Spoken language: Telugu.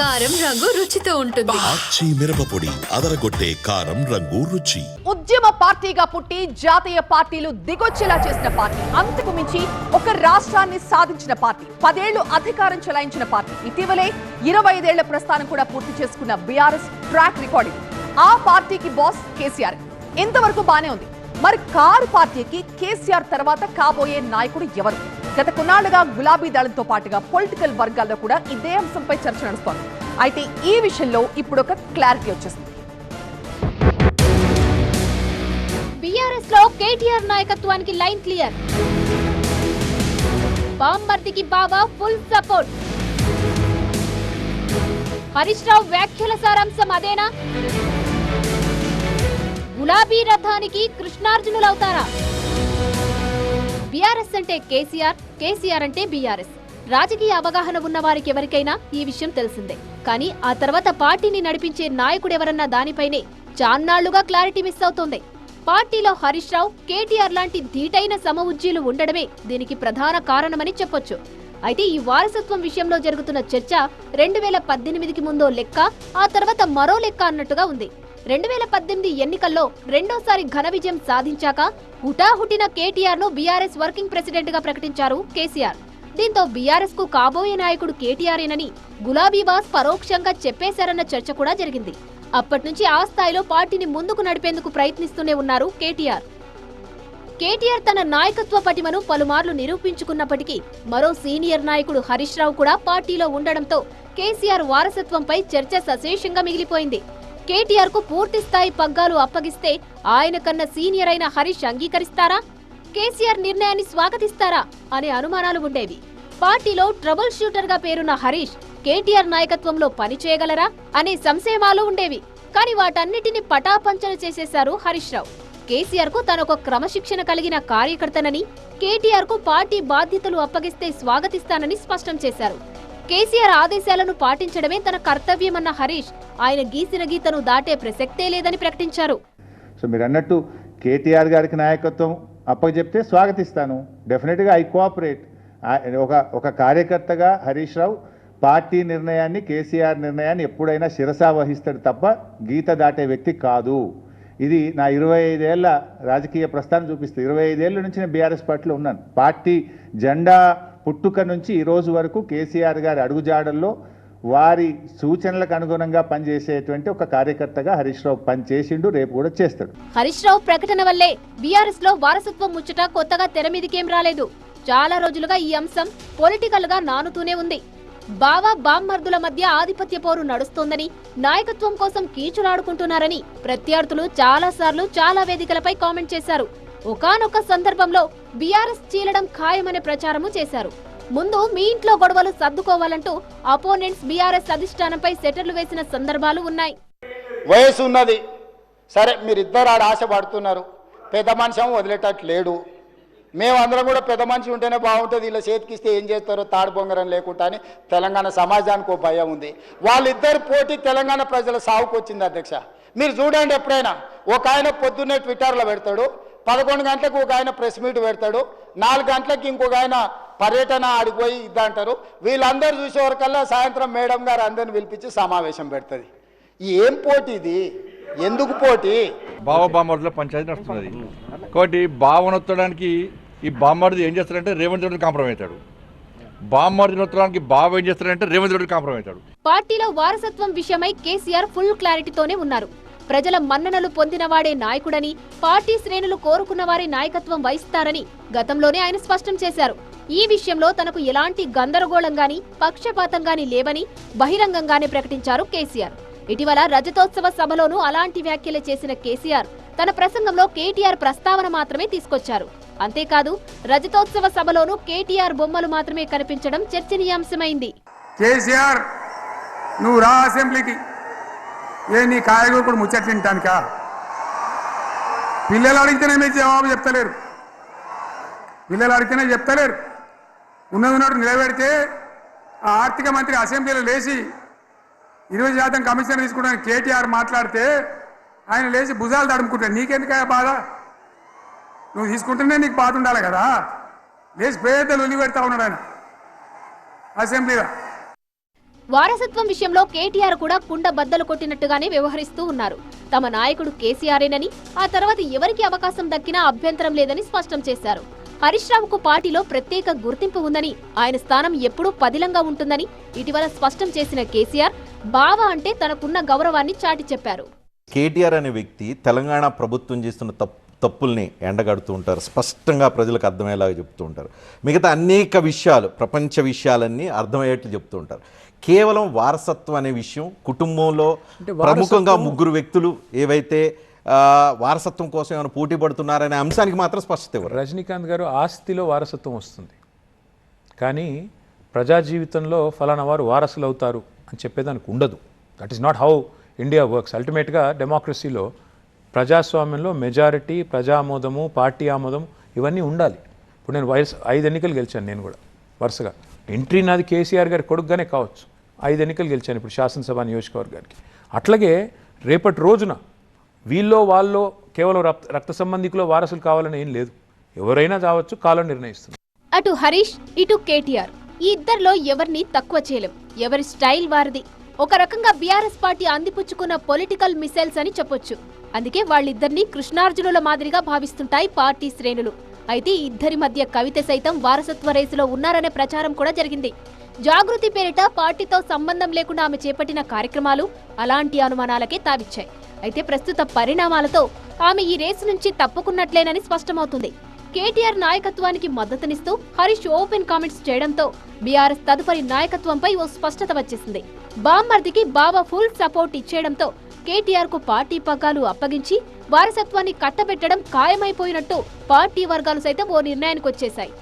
కారం రంగు రుచితో ఉంటుంది. ఆచి మిరపపొడి అదరగొట్టే కారం రంగు రుచి. ఉద్యమ పార్టీగా పుట్టి జాతీయ పార్టీలు దిగొచ్చేలా చేసిన పార్టీ, అంతకు మించి ఒక రాష్ట్రాన్ని సాధించిన పార్టీ, 10 ఏళ్లు అధికారం చెలాయించిన పార్టీ, ఇటీవలే 25 ఏళ్ల ప్రస్థానం కూడా పూర్తి చేసుకున్న బీఆర్ఎస్ ట్రాక్ రికార్డింగ్. ఆ పార్టీకి బాస్ కేసీఆర్. ఇంతవరకు బానే ఉంది. మరి కారు పార్టీకి కేసీఆర్ తర్వాత కాబోయే నాయకుడు ఎవరు? గత కొన్నాళ్లుగా గులాబీ దళంతో పాటుగా పొలిటికల్ వర్గాల్లో కూడా ఇదే అంశంపై చర్చ నడుస్తోంది. అయితే ఈ విషయంలో ఇప్పుడు ఒక క్లారిటీ వచ్చేసింది. బీఆర్ఎస్ లో కేటీఆర్ నాయకత్వానికి లైన్ క్లియర్. బామ్మర్దికి బాబా ఫుల్ సపోర్ట్. హరీష్ రావు వ్యాఖ్యల సారాంశం అదేనా? గులాబీ రథానికి కృష్ణార్జునులవుతారా? బీఆర్ఎస్ అంటే కేసీఆర్, కేసీఆర్ అంటే బీఆర్ఎస్. రాజకీయ అవగాహన ఉన్న వారికి ఎవరికైనా ఈ విషయం తెలిసిందే. కానీ ఆ తర్వాత పార్టీని నడిపించే నాయకుడెవరన్న దానిపైనే చాన్నాళ్లుగా క్లారిటీ మిస్ అవుతోంది. పార్టీలో హరీష్ రావు, కేటీఆర్ లాంటి ధీటైన సమఉజ్జీలు ఉండడమే దీనికి ప్రధాన కారణమని చెప్పొచ్చు. అయితే ఈ వారసత్వం విషయంలో జరుగుతున్న చర్చ 2018కి ముందో లెక్క, ఆ తర్వాత మరో లెక్క అన్నట్టుగా ఉంది. 2018 ఎన్నికల్లో రెండోసారి ఘన విజయం సాధించాక హుటాహుటిన కేటీఆర్ ను బీఆర్ఎస్ వర్కింగ్ ప్రెసిడెంట్ గా ప్రకటించారు కేసీఆర్. దీంతో బీఆర్ఎస్ కు కాబోయే నాయకుడు కేటీఆర్ఏనని గులాబీ బాస్ పరోక్షంగా చెప్పేశారన్న చర్చ కూడా జరిగింది. అప్పట్నుంచి ఆ స్థాయిలో పార్టీని ముందుకు నడిపేందుకు ప్రయత్నిస్తూనే ఉన్నారు కేటీఆర్. కేటీఆర్ తన నాయకత్వ పటిమను పలుమార్లు నిరూపించుకున్నప్పటికీ మరో సీనియర్ నాయకుడు హరీష్ రావు కూడా పార్టీలో ఉండడంతో కేసీఆర్ వారసత్వంపై చర్చ సశేషంగా మిగిలిపోయింది. కేటీఆర్ కు పూర్తి స్థాయి పగ్గాలు అప్పగిస్తే ఆయన కన్నా సీనియర్ అయిన హరీష్ అంగీకరిస్తారా? కేసీఆర్ నిర్ణయాన్ని స్వాగతిస్తారా అనే అనుమానాలు ఉండేవి. పార్టీలో ట్రబుల్ షూటర్ గా పేరున్న హరీష్ కేటీఆర్ నాయకత్వంలో పనిచేయగలరా అనే సంశయాలు ఉండేవి. కానీ వాటన్నిటిని పటాపంచన చేసేశారు హరీష్ రావు. కేసీఆర్ కు తనొక క్రమశిక్షణ కలిగిన కార్యకర్తనని, కేటీఆర్ కు పార్టీ బాధ్యతలు అప్పగిస్తే స్వాగతిస్తానని స్పష్టం చేశారు. కేసీఆర్ ఆదేశాలను పాటించడమే తన కర్తవ్యమన్న హరీష్ ఆయన గీసిన గీతను దాటే ప్రసక్తే లేదని ప్రకటించారు. సో మీరు అన్నట్టు కేటీఆర్ గారికి నాయకత్వం అప్పచెప్తే స్వాగతిస్తాను, డెఫినెట్గా ఐ కోఆపరేట్. ఒక కార్యకర్తగా హరీష్ రావు పార్టీ నిర్ణయాన్ని, కేసీఆర్ నిర్ణయాన్ని ఎప్పుడైనా శిరసా వహిస్తాడు తప్ప గీత దాటే వ్యక్తి కాదు. ఇది నా 25 ఏళ్ల రాజకీయ ప్రస్థానం చూపిస్తుంది. 25 ఏళ్ల నుంచి నేను బీఆర్ఎస్ పార్టీలో ఉన్నాను. పార్టీ జెండా పుట్టుక నుంచి ఈ రోజు వరకు కేసీఆర్ గారి అడుగుజాడల్లో వారి సూచనలకు అనుగుణంగా పనిచేసేటువంటి ఒక కార్యకర్తగా హరీష్ రావు పనిచేసిండు, రేపు కూడా చేస్తాడు. హరీష్ రావు ప్రకటన వల్లే బీఆర్ఎస్ లో వారసత్వం ముచ్చట కొత్తగా తెర మీదకేం రాలేదు. చాలా రోజులుగా ఈ అంశం పొలిటికల్ గా నానుతూనే ఉంది. బావా బామ్మర్దుల మధ్య ఆధిపత్య పోరు నడుస్తోందని, నాయకత్వం కోసం కీచులాడుకుంటున్నారని ప్రత్యర్థులు చాలా సార్లు చాలా వేదికలపై కామెంట్ చేశారు. ఒకానొక సందర్భంలో బీఆర్ఎస్ చీలడం ఖాయమనే ప్రచారము చేశారు. ముందు మీ ఇంట్లో గొడవలు సర్దుకోవాలంటూ అపోనెంట్స్ బీఆర్ఎస్ అధిష్టానంపై సెటర్లు వేసిన సందర్భాలు ఉన్నాయి. వయసు ఉన్నది సరే, మీరిద్దరు ఆడ ఆశ పడుతున్నారు. పెద్ద మనిషి వదిలేటట్టు లేడు. మేమందరం కూడా పెద్ద మనిషి ఉంటేనే బాగుంటుంది, ఇలా చేతికిస్తే ఏం చేస్తారో తాడు బొంగరం లేకుండా అని తెలంగాణ సమాజానికి ఒక భయం ఉంది. వాళ్ళిద్దరు పోటీ తెలంగాణ ప్రజల సాగుకు వచ్చింది అధ్యక్ష. మీరు చూడండి, ఎప్పుడైనా ఒక ఆయన పొద్దున్నే ట్విట్టర్లో పెడతాడు, 11 గంటలకు ఒక ఆయన ప్రెస్ మీట్ పెడతాడు, 4 గంటలకు ఇంకొక ఆయన పర్యటన ఆడిపోయి ఇద్దంటారు. వీళ్ళందరూ చూసేవరకల్లా సాయంత్రం మేడం గారు అందరిని పిలిపించి సమావేశం పెడుతుంది. ఏం పోటీ ఇది? ఎందుకు పోటీ? బామ్మర్దుల పంచాయతీ నడుస్తున్నది కాబట్టి బావనొత్తడానికి ఈ బామ్మర్ది ఏం చేస్తాడంటే రేవంత్ రెడ్డి కాంప్రమైజ్ అవుతాడు. బామ్మర్ది నొత్తడానికి బావ ఏం చేస్తాడంటే రేవంత్ రెడ్డి కాంప్రమైజ్ అవుతాడు. పార్టీలో వారసత్వం విషయమై కేసీఆర్ ఫుల్ క్లారిటీతోనే ఉన్నారు. ప్రజల మన్ననలు పొందిన వాడే నాయకుడని, పార్టీ శ్రేణులు కోరుకున్న వారి నాయకత్వం వహిస్తారని గతంలోనే ఆయన స్పష్టం చేశారు. ఈ విషయంలో తనకు ఎలాంటి గందరగోళం గాని, పక్షపాతం గాని లేవని బహిరంగంగానే ప్రకటించారు కేసీఆర్. ఇటీవల రజతోత్సవ సభలోనూ అలాంటి వ్యాఖ్యలే చేసిన కేసీఆర్ తన ప్రసంగంలో కేటీఆర్ ప్రస్తావన మాత్రమే తీసుకొచ్చారు. అంతేకాదు రజతోత్సవ సభలోనూ కేటీఆర్ బొమ్మలు మాత్రమే కనిపించడం చర్చనీయాంశమైంది. కేసీఆర్ నువ్వు రా అసెంబ్లీకి, ఏ నీ కాయగూకుడు ముచ్చట్లు వింటానికా? పిల్లలు అడిగితేనే మీరు జవాబు చెప్తలేరు, పిల్లలు అడిగితేనే చెప్తలేరు. ఉన్నది నిలబెడితే ఆ ఆర్థిక మంత్రి అసెంబ్లీలో లేచి 20% కమిషన్ తీసుకుంటాను కేటీఆర్ మాట్లాడితే ఆయన లేచి భుజాలు తడుముకుంటాడు. నీకెందుక బాధ? నువ్వు తీసుకుంటేనే నీకు బాధ ఉండాలి కదా. లేచి పేదలు ఉల్లి పెడతా ఉన్నాడు ఆయన అసెంబ్లీలో. వారసత్వం విషయంలో కేటీఆర్ కూడా కుండ బద్దలు కొట్టినట్టుగానే వ్యవహరిస్తూ ఉన్నారు. తమ నాయకుడు కేసీఆరేనని, ఆ తర్వాత ఎవరికి అవకాశం దక్కినా అభ్యంతరం లేదని స్పష్టం చేశారు. హరీష్ రావుకు పార్టీలో ప్రత్యేక గుర్తింపు ఉందని, ఆయన స్థానం ఎప్పుడూ పదిలంగా ఉంటుందని ఇటీవల స్పష్టం చేసిన కేసీఆర్ బావ అంటే తనకున్న గౌరవాన్ని చాటి చెప్పారు. కేటీఆర్ అనే వ్యక్తి తెలంగాణ ప్రభుత్వం చేస్తున్న తప్పుల్ని ఎండగడుతూ ఉంటారు, స్పష్టంగా ప్రజలకు అర్థమయ్యేలాగా చెప్తూ ఉంటారు. మిగతా అనేక విషయాలు, ప్రపంచ విషయాలన్నీ అర్థమయ్యేట్లు చెప్తూ ఉంటారు. కేవలం వారసత్వం అనే విషయం, కుటుంబంలో ప్రముఖంగా ముగ్గురు వ్యక్తులు ఏవైతే వారసత్వం కోసం ఏమైనా పోటీ పడుతున్నారనే అంశానికి మాత్రం స్పష్టత ఇవ్వరు. రజనీకాంత్ గారు ఆస్తిలో వారసత్వం వస్తుంది, కానీ ప్రజా జీవితంలో ఫలానా వారు వారసులు అవుతారు అని చెప్పేదానికి ఉండదు. That is not how India works. అల్టిమేట్గా డెమోక్రసీలో, ప్రజాస్వామ్యంలో మెజారిటీ, ప్రజామోదము, పార్టీ ఆమోదం ఇవన్నీ ఉండాలి. ఇప్పుడు నేను 5 ఎన్నికలు గెలిచాను. నేను కూడా వరుసగా ఎంట్రీ నాది కేసీఆర్ గారి కొడుకుగానే కావచ్చు. 5 ఎన్నికలు గెలిచాను ఇప్పుడు శాసనసభ నియోజకవర్గానికి. అట్లాగే రేపటి రోజున వీళ్ళో వాళ్ళో కేవలం రక్త సంబంధికులో వారసులు కావాలని ఏం లేదు. ఎవరైనా కావచ్చు, కాలం నిర్ణయిస్తుంది. అటు హరీష్, ఇటు కేటీఆర్, ఈ ఇద్దరిలో ఎవరిని తక్కువ చేయలేం. ఎవరి స్టైల్ వారిది. ఒక రకంగా బీఆర్ఎస్ పార్టీ అందిపుచ్చుకున్న పొలిటికల్ మిసైల్స్ అని చెప్పొచ్చు. అందుకే వాళ్ళిద్దరినీ కృష్ణార్జునుల మాదిరిగా భావిస్తుంటాయి పార్టీ శ్రేణులు. అయితే ఇద్దరి మధ్య కవిత సైతం వారసత్వ రేసులో ఉన్నారనే ప్రచారం కూడా జరిగింది. జాగృతి పేరిట పార్టీతో సంబంధం లేకుండా ఆమె చేపట్టిన కార్యక్రమాలు అలాంటి అనుమానాలకే తావిచ్చాయి. అయితే ప్రస్తుత పరిణామాలతో ఆమె ఈ రేసు నుంచి తప్పుకున్నట్లేనని స్పష్టమవుతుంది. కేటీఆర్ నాయకత్వానికి మద్దతునిస్తూ హరీష్ ఓపెన్ కామెంట్స్ చేయడంతో బీఆర్ఎస్ తదుపరి నాయకత్వంపై ఓ స్పష్టత వచ్చేసింది. బామ్మర్దికి బావ ఫుల్ సపోర్ట్ ఇచ్చేయడంతో కేటీఆర్ కు పార్టీ పగ్గాలు అప్పగించి వారసత్వాన్ని కట్టబెట్టడం ఖాయమైపోయినట్టు పార్టీ వర్గాలు సైతం ఓ నిర్ణయానికి వచ్చేశాయి.